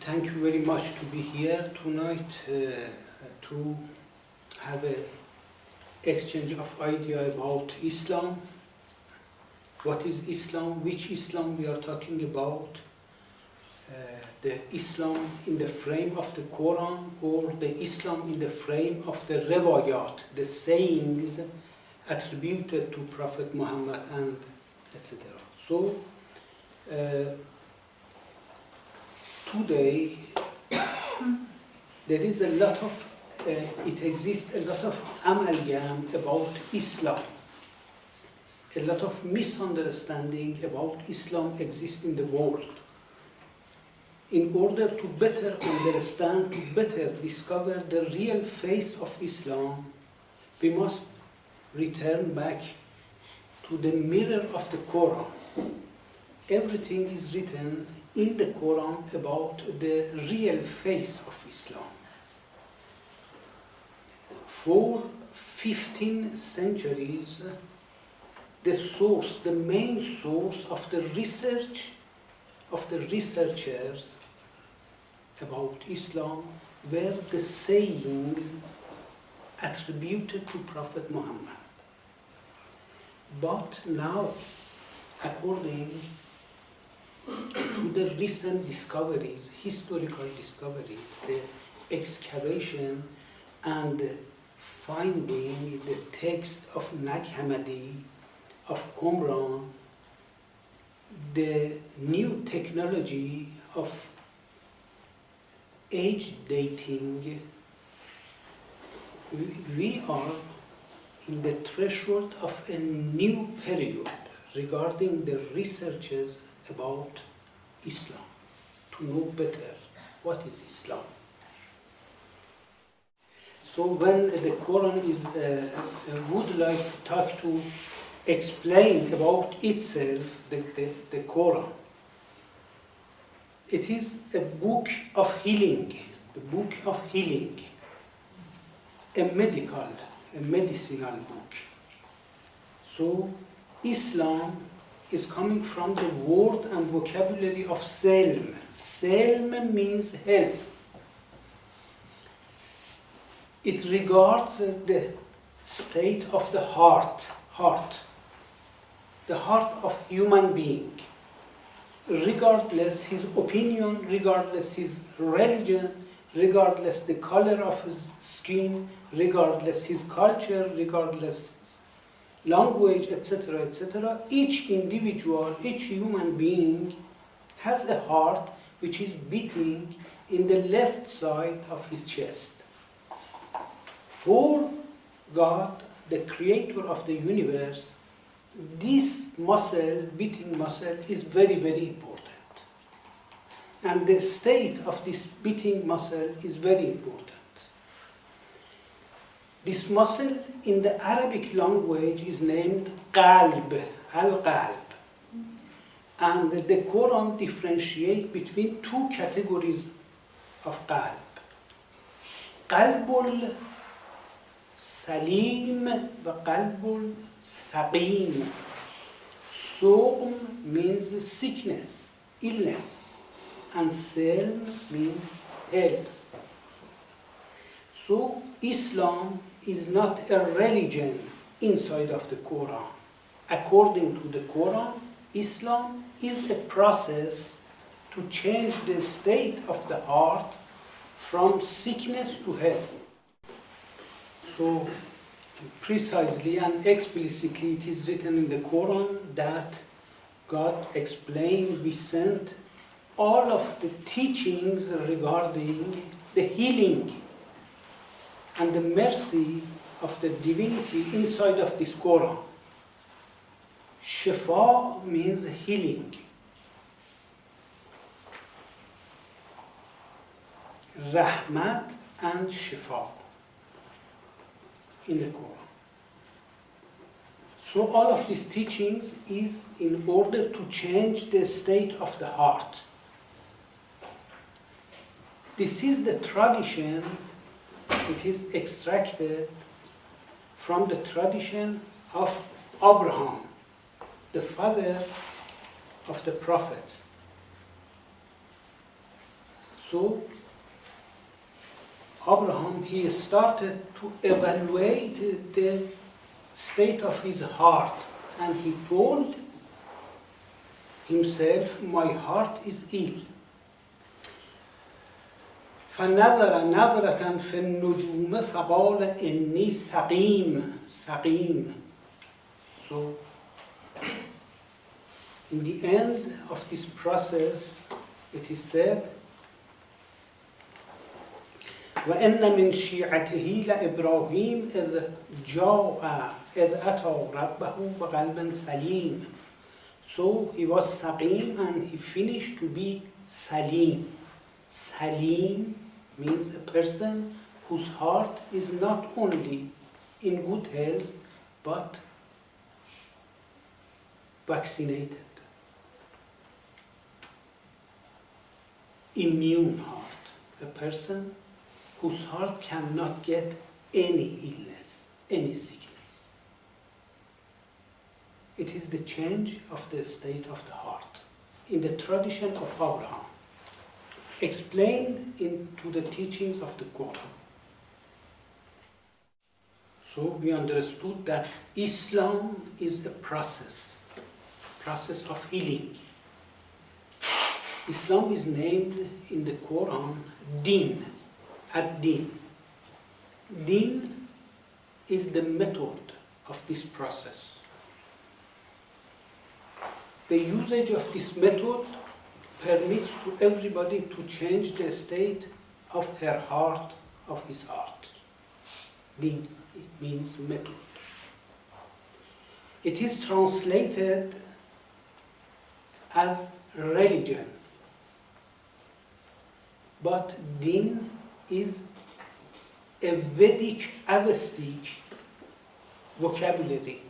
Thank you very much to be here tonight to have an exchange of idea about Islam. What is Islam? Which Islam we are talking about? The Islam in the frame of the Quran or the Islam in the frame of the Rewayat, the sayings attributed to Prophet Muhammad and etc. So, today there is a lot of, it exists a lot of amalgam about Islam. A lot of misunderstanding about Islam exists in the world. In order to better understand, to better discover the real face of Islam, we must return back to the mirror of the Quran. Everything is written in the Quran about the real face of Islam. For 15 centuries, the main source of the research of the researchers about Islam were the sayings attributed to Prophet Muhammad. But now, according to the recent discoveries, historical discoveries, the excavation and finding the text of Nag Hammadi, of Qumran, the new technology of age dating, we are in the threshold of a new period regarding the researches about Islam, to know better what is Islam. So when the Quran is, would like to explain about itself, the Quran, it is a book of healing, a medicinal book. So Islam is coming from the word and vocabulary of Selm. Selm means health. It regards the state of the heart, the heart of human being, regardless his opinion, regardless his religion, regardless the color of his skin, regardless his culture, regardless language, etc., etc. Each individual, each human being has a heart which is beating in the left side of his chest. For God, the creator of the universe, this muscle, beating muscle, is very, very important. And the state of this beating muscle is very important. This muscle in the Arabic language is named qalb, al-qalb. And the Quran differentiates between two categories of qalb. Qalbul salim wa qalbul saqim. Suqm means sickness, illness, and selm means health. So Islam is not a religion inside of the Quran. According to the Quran, Islam is a process to change the state of the heart from sickness to health. So precisely and explicitly it is written in the Quran that God explained, we sent all of the teachings regarding the healing and the mercy of the divinity inside of this Quran. Shifa means healing. Rahmat and Shifa in the Quran. So all of these teachings is in order to change the state of the heart. This is the tradition, it is extracted from the tradition of Abraham, the father of the prophets. So Abraham, he started to evaluate the state of his heart, and he told himself, my heart is ill. فنظر نظرة في النجوم فقال إني سقيم. So in the end of this process, it is said, وَإِنَّ مِنْ شِيعَتِهِ لَإِبْرَاهِيمَ إِذْ أَتَى رَبَّهُ بِقَلْبٍ سَلِيمٍ. So he was Saqim and he finished to be Salim. Salim means a person whose heart is not only in good health but vaccinated. Immune heart. A person whose heart cannot get any illness, any sickness. It is the change of the state of the heart in the tradition of Abraham, explained into the teachings of the Quran. So we understood that Islam is a process of healing. Islam is named in the Quran Din, ad-Din. Din is the method of this process. The usage of this method permits to everybody to change the state of her heart, of his heart. Din, it means method. It is translated as religion, but Din is a Vedic Avestic vocabulary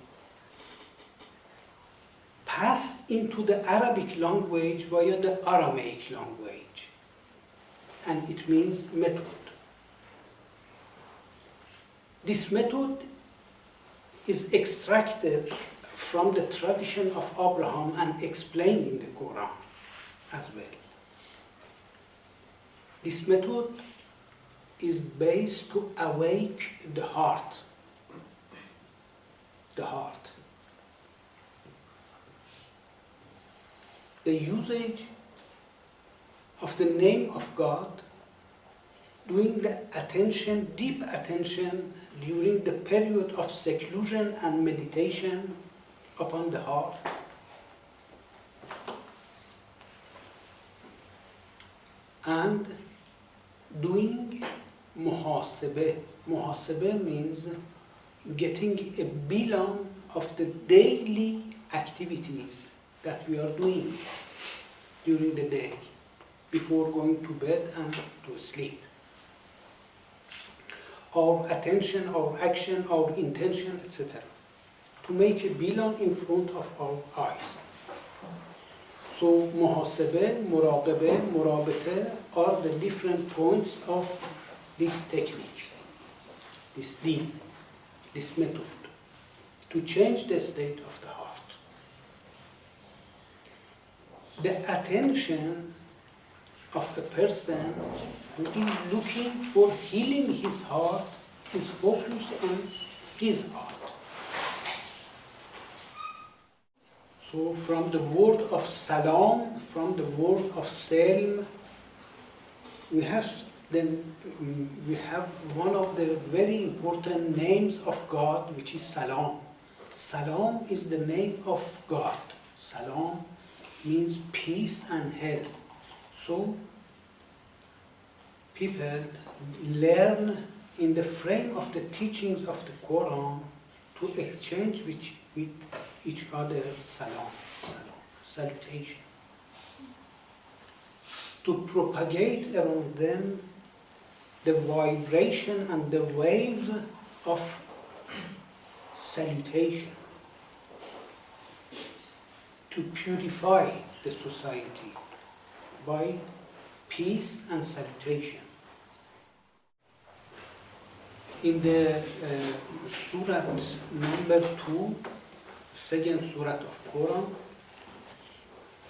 passed into the Arabic language via the Aramaic language, and it means method. This method is extracted from the tradition of Abraham and explained in the Quran as well. This method is based to awake the heart. The usage of the name of God, doing the attention, deep attention during the period of seclusion and meditation upon the heart. And doing muhasabah. Muhasabah means getting a bilan of the daily activities that we are doing during the day before going to bed and to sleep. Our attention, our action, our intention, etc. To make a bilan in front of our eyes. So muhasabah, muraqabah, murabata are the different points of this technique, this deen, this method, to change the state of the heart. The attention of a person who is looking for healing his heart is focused on his heart. So from the word of salam, from the word of salm, we have one of the very important names of God, which is salam. Salam is the name of God. Salam means peace and health. So people learn in the frame of the teachings of the Quran to exchange with each other salutation. To propagate around them the vibration and the waves of salutation. To purify the society by peace and salutation. In the Surah number 2, second Surah of Quran,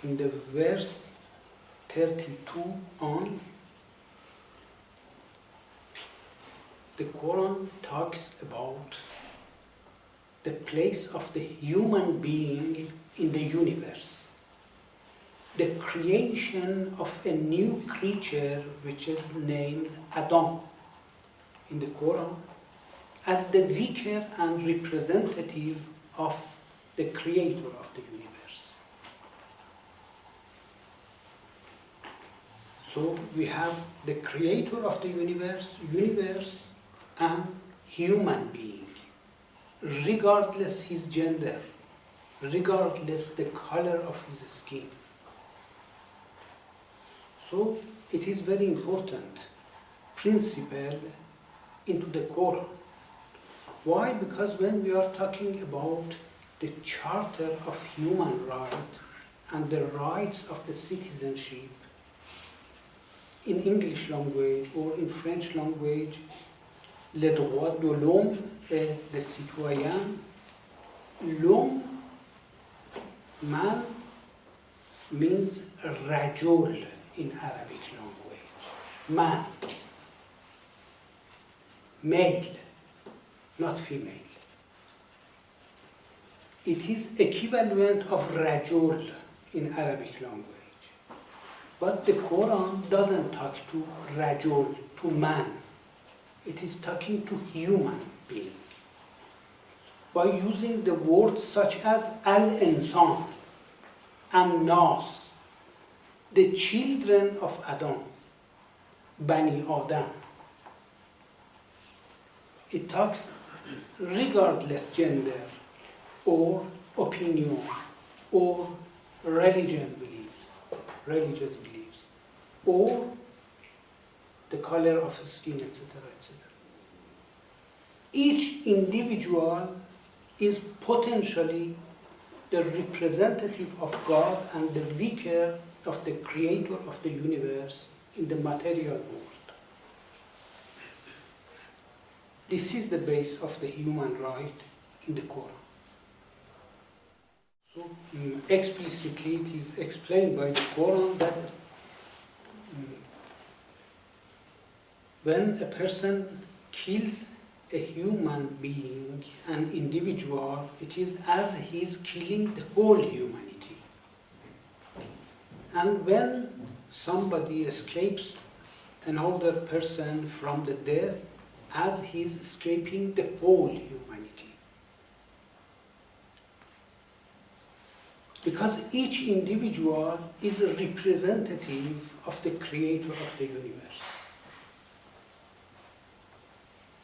in the verse 32 on, the Quran talks about the place of the human being in the universe. The creation of a new creature which is named Adam in the Quran as the vicar and representative of the creator of the universe. So we have the creator of the universe and human being, regardless his gender, regardless the color of his skin. So it is very important principle into the Quran. Why? Because when we are talking about the Charter of Human Rights and the rights of the citizenship, in English language or in French language, les droits de l'homme et des citoyens, l'homme, man, means rajul in Arabic language, man, male, not female. It is equivalent of rajul in Arabic language. But the Quran doesn't talk to rajul, to man. It is talking to human being. By using the words such as al-insan and nas, the children of Adam, Bani Adam. It talks regardless gender or opinion or religious beliefs, or the color of skin, etc., etc. Each individual is potentially the representative of God and the vicar of the creator of the universe in the material world. This is the base of the human right in the Quran. So explicitly it is explained by the Quran that when a person kills a human being, an individual, it is as he is killing the whole humanity. And when somebody escapes another person from the death, as he is escaping the whole humanity. Because each individual is a representative of the creator of the universe.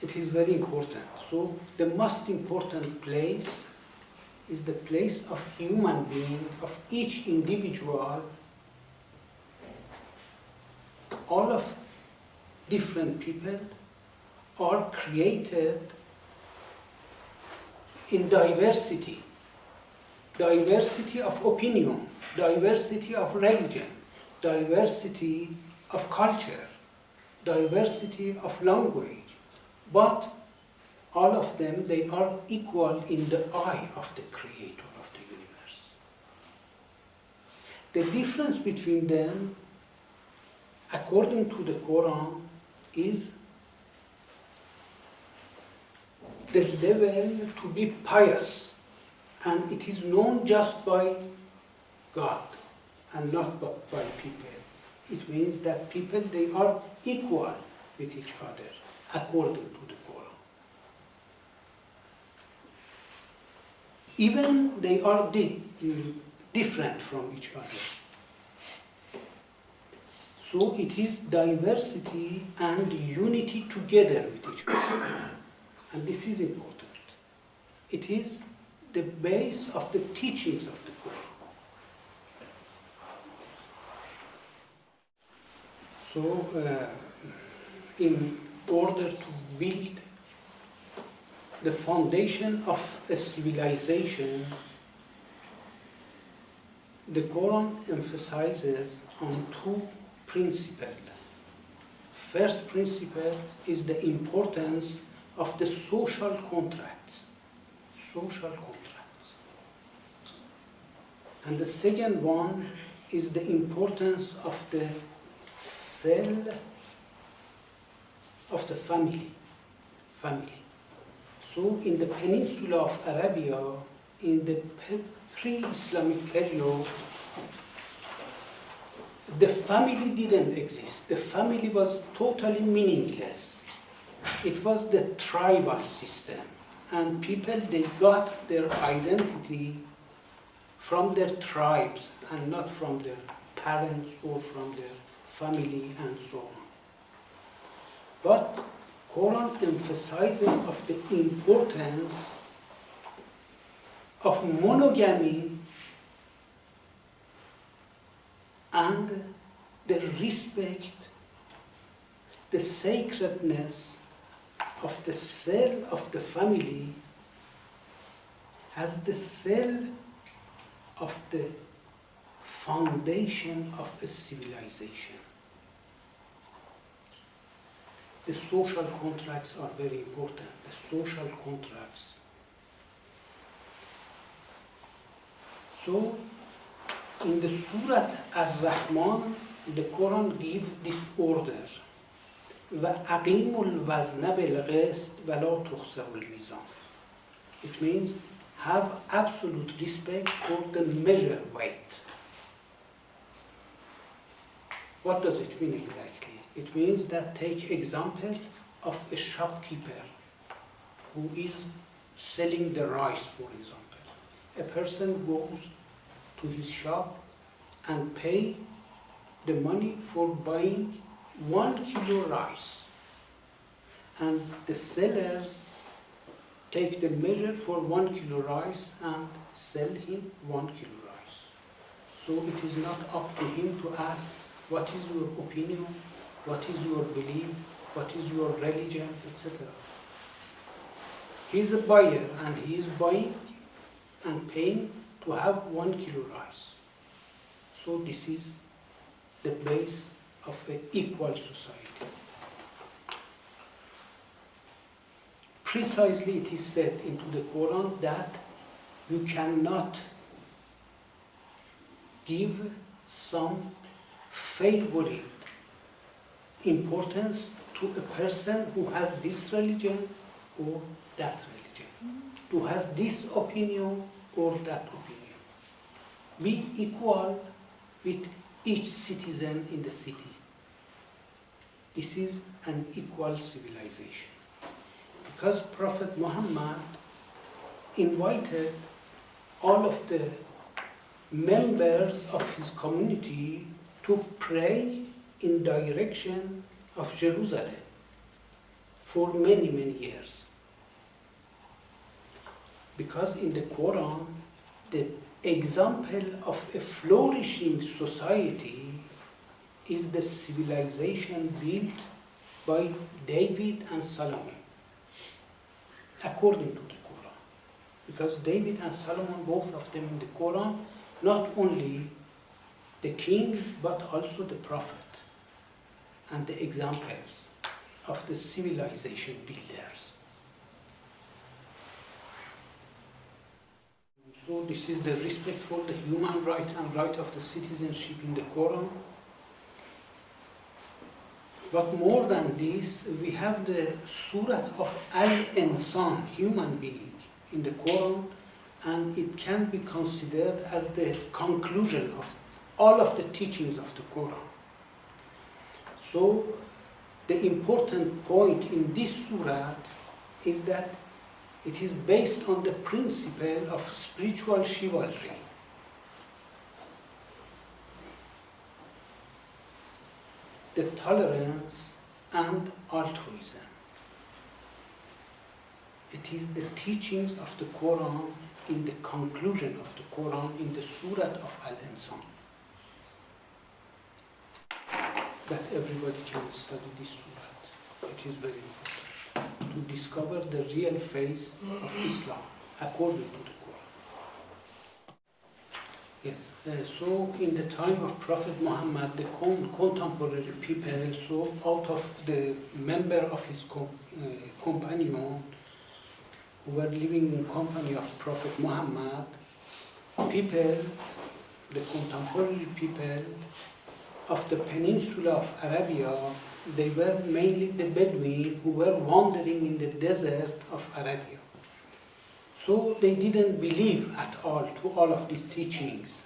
It is very important. So the most important place is the place of human being, of each individual. All of different people are created in diversity. Diversity of opinion, diversity of religion, diversity of culture, diversity of language. But all of them, they are equal in the eye of the creator of the universe. The difference between them, according to the Quran, is the level to be pious, and it is known just by God and not by people. It means that people, they are equal with each other according to the Quran. Even they are different from each other. So it is diversity and unity together with each other. And this is important. It is the base of the teachings of the Quran. So, in order to build the foundation of a civilization, the Quran emphasizes on two principles. First principle is the importance of the social contracts. Social contracts. And the second one is the importance of the cell of the family. family. So in the peninsula of Arabia, in the pre-Islamic period, the family didn't exist. The family was totally meaningless. It was the tribal system. And people, they got their identity from their tribes and not from their parents or from their family and so on. But Quran emphasizes of the importance of monogamy and the respect, the sacredness of the cell of the family as the cell of the foundation of a civilization. The social contracts are very important. The social contracts. So, in the Surah Ar-Rahman, the Quran gives this order. وَأَقِيمُوا الْوَزْنَ بِالْقِسْطِ وَلَا تُخْسِرُوا الْمِيزَانَ. It means have absolute respect for the measure weight. What does it mean exactly? It means that take example of a shopkeeper who is selling the rice, for example. A person goes to his shop and pay the money for buying 1 kilo rice. And the seller take the measure for 1 kilo rice and sell him 1 kilo rice. So it is not up to him to ask, what is your opinion, what is your belief, what is your religion, etc. He is a buyer and he is buying and paying to have 1 kilo rice. So this is the base of an equal society. Precisely it is said into the Quran that you cannot give some favorite importance to a person who has this religion or that religion, who has this opinion or that opinion. Be equal with each citizen in the city. This is an equal civilization. Because Prophet Muhammad invited all of the members of his community to pray in direction of Jerusalem for many, many years. Because in the Quran, the example of a flourishing society is the civilization built by David and Solomon, according to the Quran. Because David and Solomon, both of them in the Quran, not only the kings, but also the prophet and the examples of the civilization builders. So this is the respect for the human right and right of the citizenship in the Quran. But more than this, we have the Surah of Al-Insan, human being, in the Quran, and it can be considered as the conclusion of all of the teachings of the Quran. So the important point in this surah is that it is based on the principle of spiritual chivalry. The tolerance and altruism. It is the teachings of the Quran in the conclusion of the Quran in the Surah of Al-Insan. That everybody can study this surah. It is very important to discover the real face of Islam according to the Quran. Yes, so in the time of Prophet Muhammad, the contemporary people, so out of the member of his companion who were living in company of Prophet Muhammad, people, the contemporary people of the peninsula of Arabia, they were mainly the Bedouin who were wandering in the desert of Arabia. So they didn't believe at all to all of these teachings.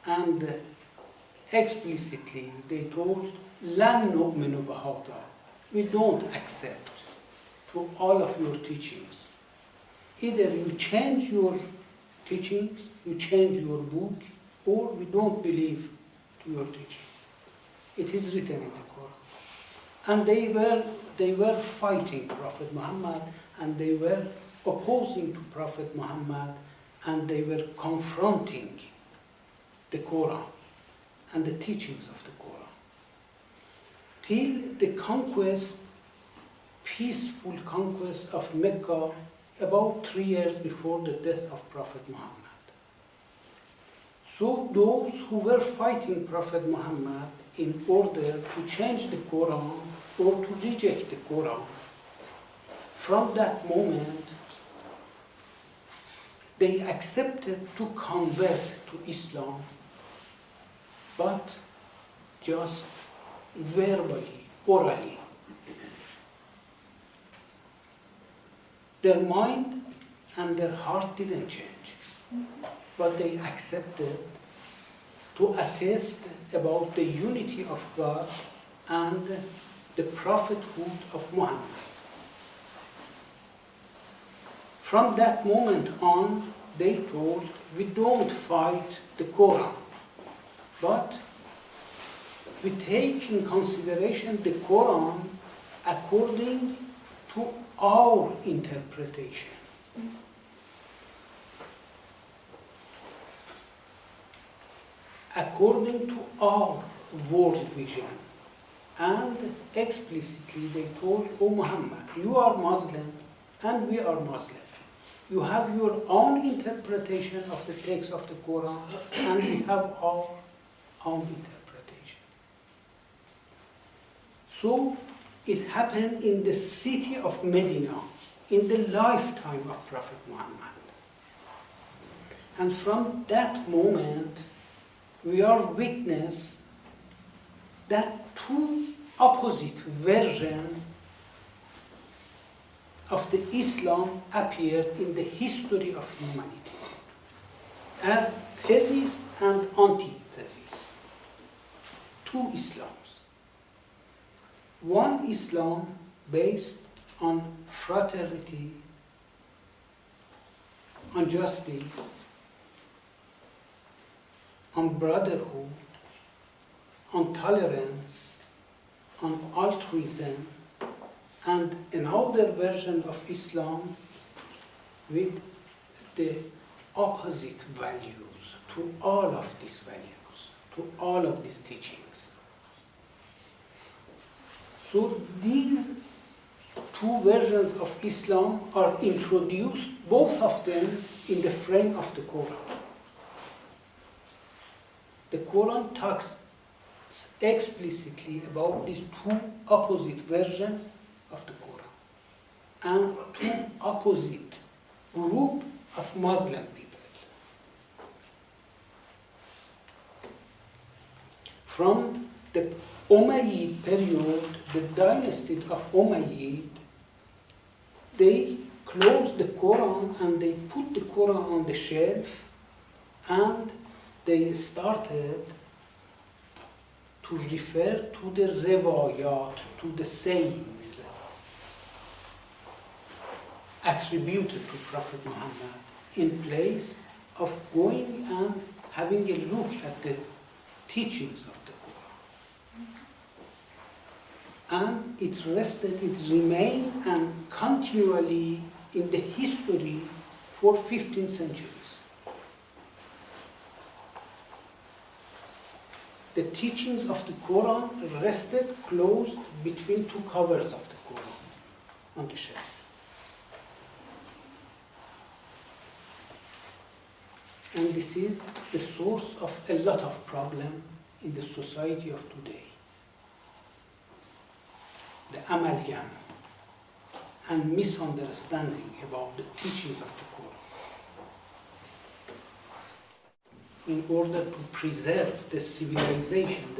And explicitly they told, لَن نُؤْمِنُ بِهَذَا. We don't accept to all of your teachings. Either you change your teachings, you change your book, or we don't believe to your teaching. It is written in the Quran. And they were fighting Prophet Muhammad, and they were opposing to Prophet Muhammad, and they were confronting the Quran and the teachings of the Quran. Till the conquest, peaceful conquest of Mecca, about 3 years before the death of Prophet Muhammad. So those who were fighting Prophet Muhammad in order to change the Quran or to reject the Quran, from that moment they accepted to convert to Islam, but just verbally, orally. Their mind and their heart didn't change, but they accepted to attest about the unity of God and the prophethood of Muhammad. From that moment on, they told, we don't fight the Quran, but we take in consideration the Quran according to our interpretation. According to our world vision. And explicitly they told, O Muhammad, you are Muslim and we are Muslim. You have your own interpretation of the text of the Quran and we have our own interpretation. So it happened in the city of Medina, in the lifetime of Prophet Muhammad. And from that moment, we are witness that two opposite versions of the Islam appeared in the history of humanity as thesis and antithesis. Two Islams. One Islam based on fraternity, on justice, on brotherhood, on tolerance, on altruism, and another version of Islam with the opposite values to all of these values, to all of these teachings. So these two versions of Islam are introduced, both of them in the frame of the Quran. The Quran talks explicitly about these two opposite versions of the Quran and two opposite groups of Muslim people. From the Umayyad period, the dynasty of Umayyad, they closed the Quran and they put the Quran on the shelf and they started to refer to the rewayat, to the sayings attributed to Prophet Muhammad, in place of going and having a look at the teachings of the Quran. And it rested, it remained and continually in the history for 15 centuries. The teachings of the Quran rested closed between two covers of the Quran on the shelf. And this is the source of a lot of problem in the society of today. The amalgam and misunderstanding about the teachings of the Quran. In order to preserve the civilization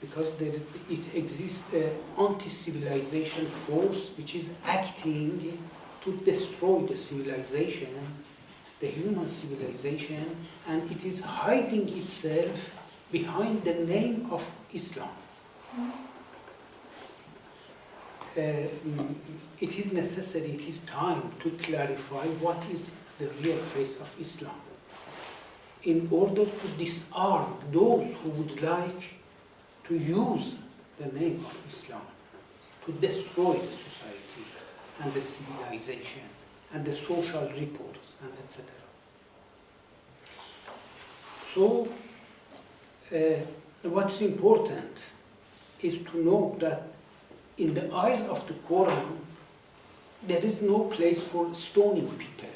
because it exists an anti-civilization force which is acting to destroy the civilization, the human civilization, and it is hiding itself behind the name of Islam. It is necessary, it is time to clarify what is the real face of Islam, in order to disarm those who would like to use the name of Islam to destroy the society and the civilization and the social reports and etc. So, what's important is to know that in the eyes of the Quran, there is no place for stoning people.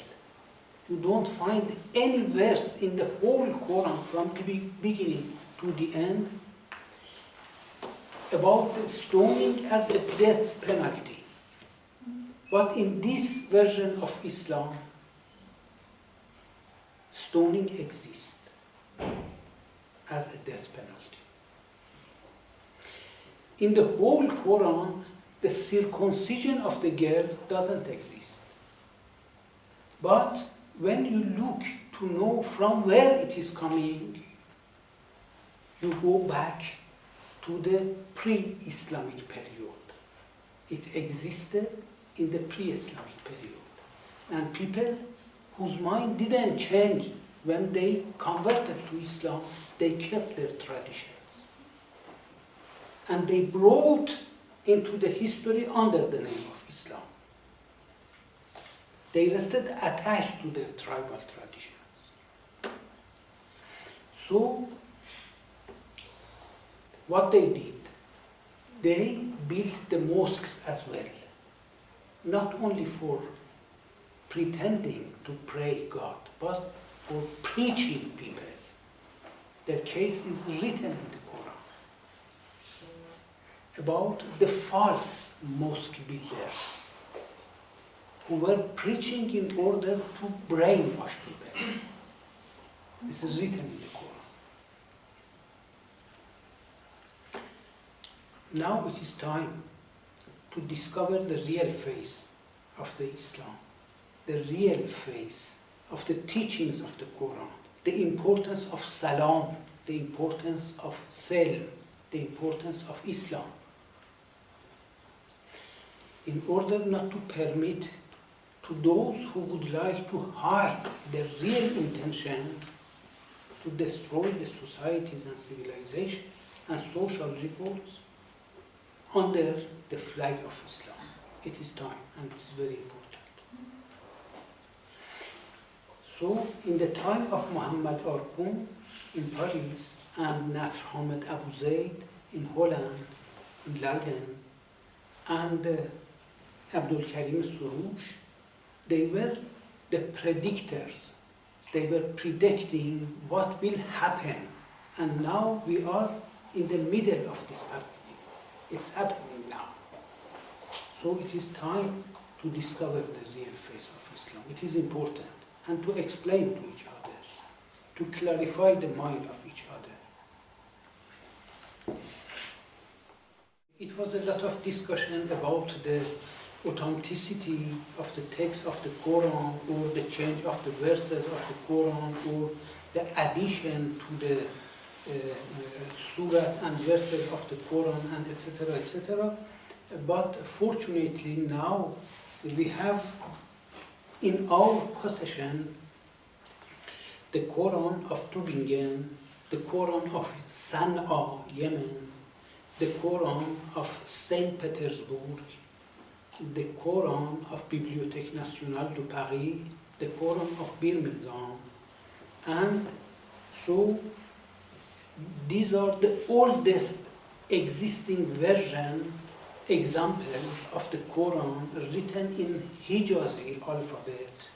You don't find any verse in the whole Quran from the beginning to the end about stoning as a death penalty. But in this version of Islam, stoning exists as a death penalty. In the whole Quran, the circumcision of the girls doesn't exist. But when you look to know from where it is coming, you go back to the pre-Islamic period. It existed in the pre-Islamic period. And people whose mind didn't change when they converted to Islam, they kept their traditions. And they brought into the history under the name of Islam. They rested attached to their tribal traditions. So, what they did, they built the mosques as well, not only for pretending to pray God, but for preaching people. Their case is written in the Quran about the false mosque builders who were preaching in order to brainwash people. This is written in the Quran. Now it is time to discover the real face of the Islam, the real face of the teachings of the Quran, the importance of salam, the importance of salm, the importance of Islam, in order not to permit to those who would like to hide their real intention to destroy the societies and civilization and social reports under the flag of Islam. It is time, and it's very important. So, in the time of Muhammad Arqum in Paris and Nasr Ahmed Abu Zaid in Holland, in Leiden, and Abdul Karim Surush, they were the predictors. They were predicting what will happen. And now we are in the middle of this happening. It's happening now. So it is time to discover the real face of Islam. It is important. And to explain to each other, to clarify the mind of each other. It was a lot of discussion about the authenticity of the text of the Quran, or the change of the verses of the Quran, or the addition to the surah and verses of the Quran, and etc., etc. But fortunately now we have in our possession the Quran of ttingen, the Quran of Sana'a, Yemen, the Quran of Saint Petersburg, the Quran of Bibliothèque Nationale de Paris, the Quran of Birmingham, and so these are the oldest existing version examples of the Quran written in Hijazi alphabet.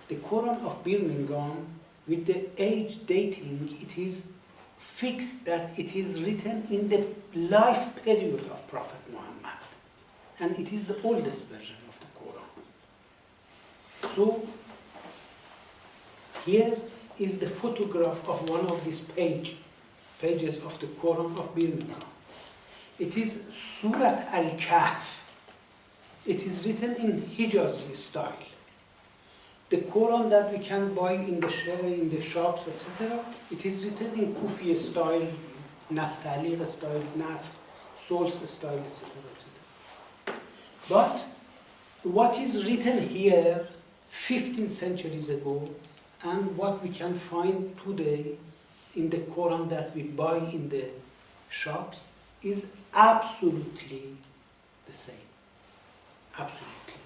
The Quran of Birmingham, with the age dating, it is fixed that it is written in the life period of Prophet Muhammad, and it is the oldest version of the Quran. So here is the photograph of one of these pages of the Quran of Birmingham. It is Surat Al-Kahf. It is written in Hijazi style. The Quran that we can buy in the shops, etc., it is written in Kufi style, Nastaliq style, Nasr, Sols style, etc., etc. But what is written here 15 centuries ago and what we can find today in the Quran that we buy in the shops is absolutely the same. Absolutely.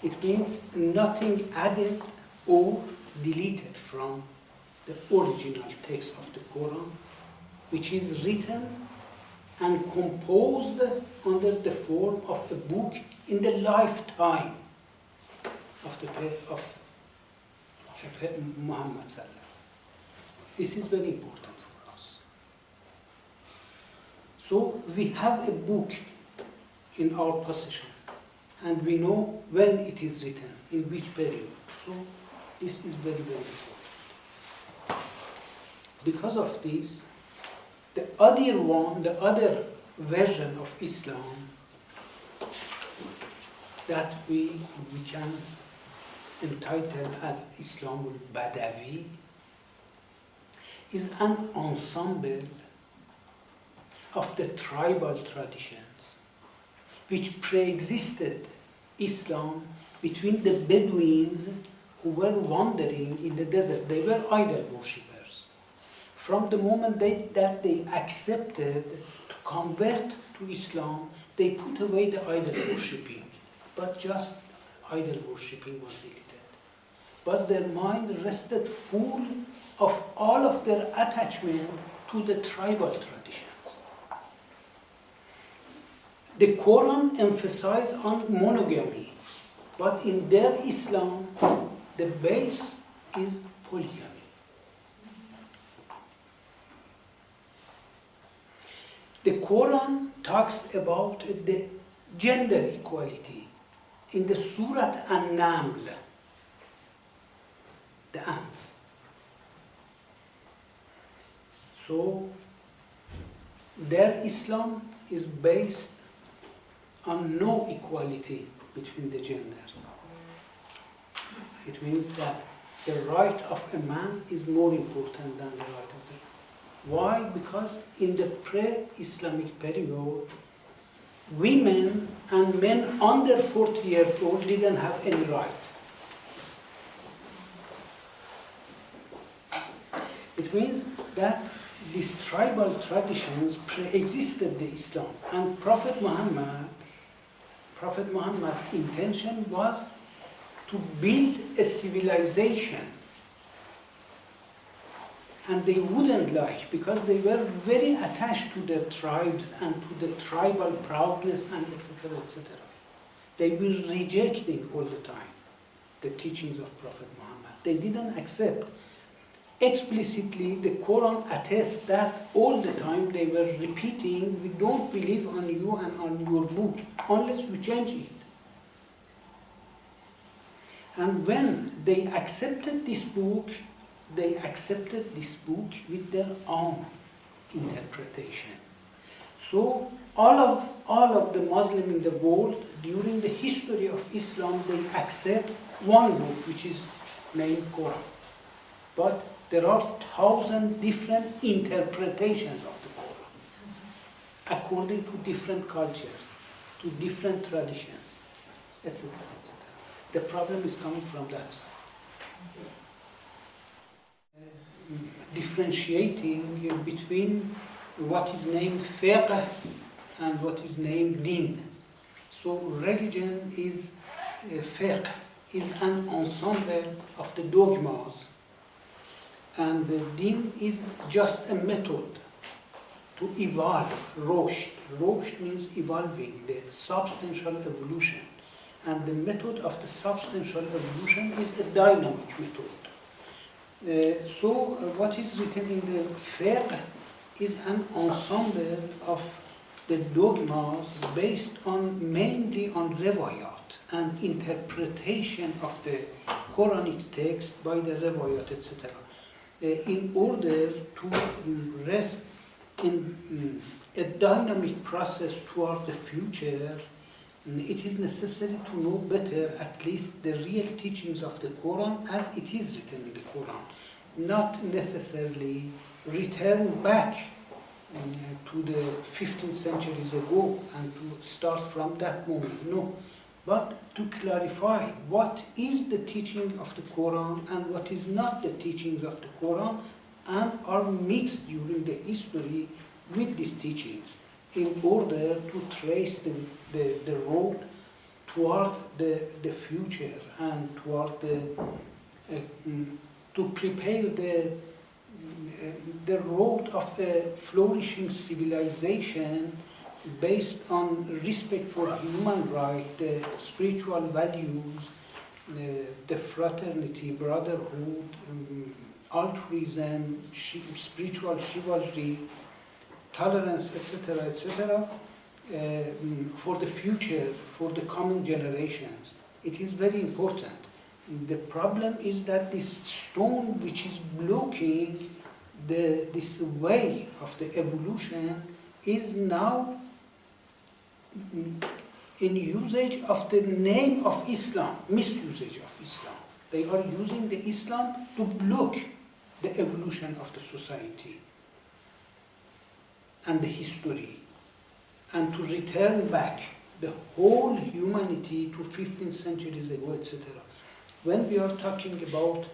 It means nothing added or deleted from the original text of the Quran, which is written and composed under the form of a book in the lifetime of Muhammad sallallahu. This is very important for us. So we have a book in our possession, and we know when it is written, in which period. So this is very, very important. Because of this, the other version of Islam that we can entitle as Islam al-Badawi is an ensemble of the tribal traditions which pre-existed Islam between the Bedouins who were wandering in the desert. They were idol worshippers. From the moment that they accepted to convert to Islam, they put away the idol worshipping, but just idol worshipping was deleted. But their mind rested full of all of their attachment to the tribal traditions. The Quran emphasizes on monogamy, but in their Islam, the base is polygamy. The Quran talks about the gender equality in the Surat An-Naml, the ants. So, their Islam is based on no equality between the genders. It means that the right of a man is more important than the right of the woman. Why? Because in the pre-Islamic period, women and men under 40 years old didn't have any right. It means that these tribal traditions pre-existed the Islam, and Prophet Muhammad's intention was to build a civilization, and they wouldn't like, because they were very attached to their tribes and to the tribal proudness and etc., etc. They were rejecting all the time the teachings of Prophet Muhammad. They didn't accept. Explicitly, the Quran attests that all the time they were repeating, we don't believe on you and on your book unless you change it. And when they accepted this book with their own interpretation. So all of the Muslims in the world during the history of Islam, they accept one book which is named Quran. But there are 1,000 different interpretations of the Quran, according to different cultures, to different traditions, etc., etc. The problem is coming from that side. Differentiating between what is named fiqh and what is named din. So religion is fiqh, is an ensemble of the dogmas, and the din is just a method to evolve, rosh. Rosh means evolving, the substantial evolution. And the method of the substantial evolution is a dynamic method. So what is written in the fiqh is an ensemble of the dogmas based on mainly on riwayat and interpretation of the Quranic text by the riwayat, etc. in order to rest in a dynamic process toward the future, it is necessary to know better at least the real teachings of the Quran as it is written in the Quran, not necessarily return back to the 15 centuries ago and to start from that moment, no. But to clarify what is the teaching of the Quran and what is not the teachings of the Quran, and are mixed during the history with these teachings in order to trace the road toward the future and toward to prepare the road of a flourishing civilization based on respect for human rights, the spiritual values, the fraternity, brotherhood, altruism, spiritual chivalry, tolerance, etc., for the future, for the coming generations. It is very important. The problem is that this stone which is blocking this way of the evolution is now in usage of the name of Islam, misusage of Islam. They are using the Islam to block the evolution of the society and the history, and to return back the whole humanity to 15 centuries ago, etc. When we are talking about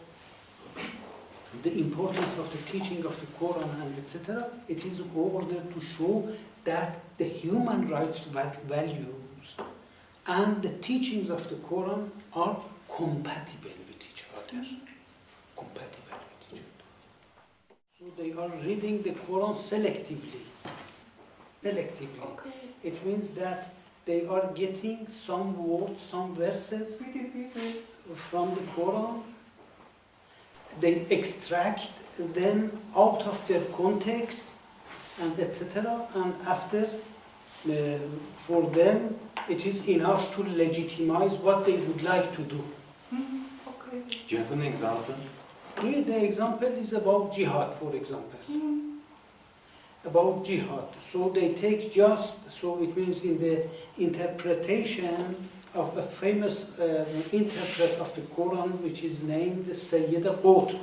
the importance of the teaching of the Quran and etc., it is in order to show that the human rights values and the teachings of the Quran are compatible with each other. Compatible with each other. So they are reading the Quran selectively. Okay. It means that they are getting some words, some verses from the Quran. They extract them out of their context and etc. And after, for them, it is enough to legitimize what they would like to do. Okay. Do you have an example? Yeah, the example is about jihad, for example. About jihad. So they take so it means in the interpretation of a famous interpret of the Quran, which is named Sayyid Qutb,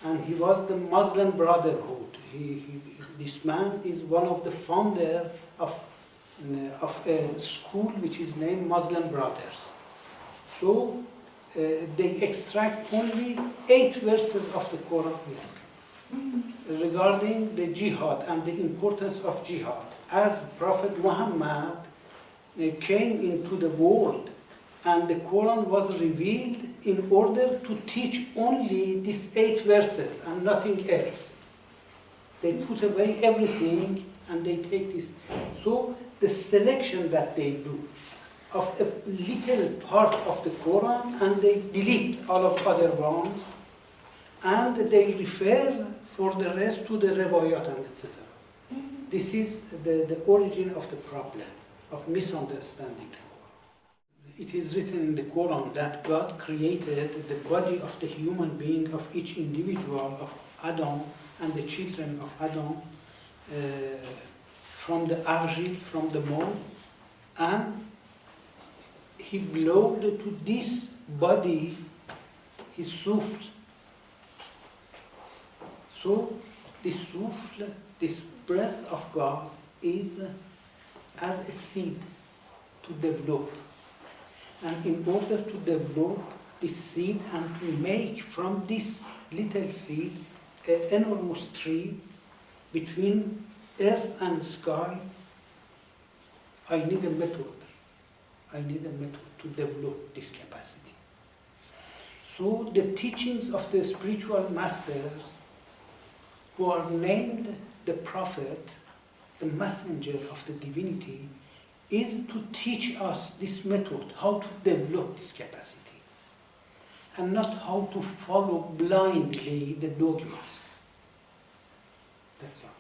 and he was the Muslim Brotherhood. This man is one of the founder of a school which is named Muslim Brothers. So they extract only 8 verses of the Quran regarding the jihad and the importance of jihad. As Prophet Muhammad came into the world and the Quran was revealed in order to teach only these 8 verses and nothing else. They put away everything and they take this. So the selection that they do of a little part of the Quran, and they delete all of other ones, and they refer for the rest to the riwayat and etc. This is the origin of the problem of misunderstanding the Quran. It is written in the Quran that God created the body of the human being, of each individual, of Adam and the children of Adam, from the argil, from the mold, and he blowed to this body his souffle. So this souffle, this breath of God, is as a seed to develop. And in order to develop this seed and to make from this little seed an enormous tree between earth and sky, I need a method. I need a method to develop this capacity. So the teachings of the spiritual masters, who are named the prophet, the messenger of the divinity, is to teach us this method, how to develop this capacity, and not how to follow blindly the dogmas. That's all.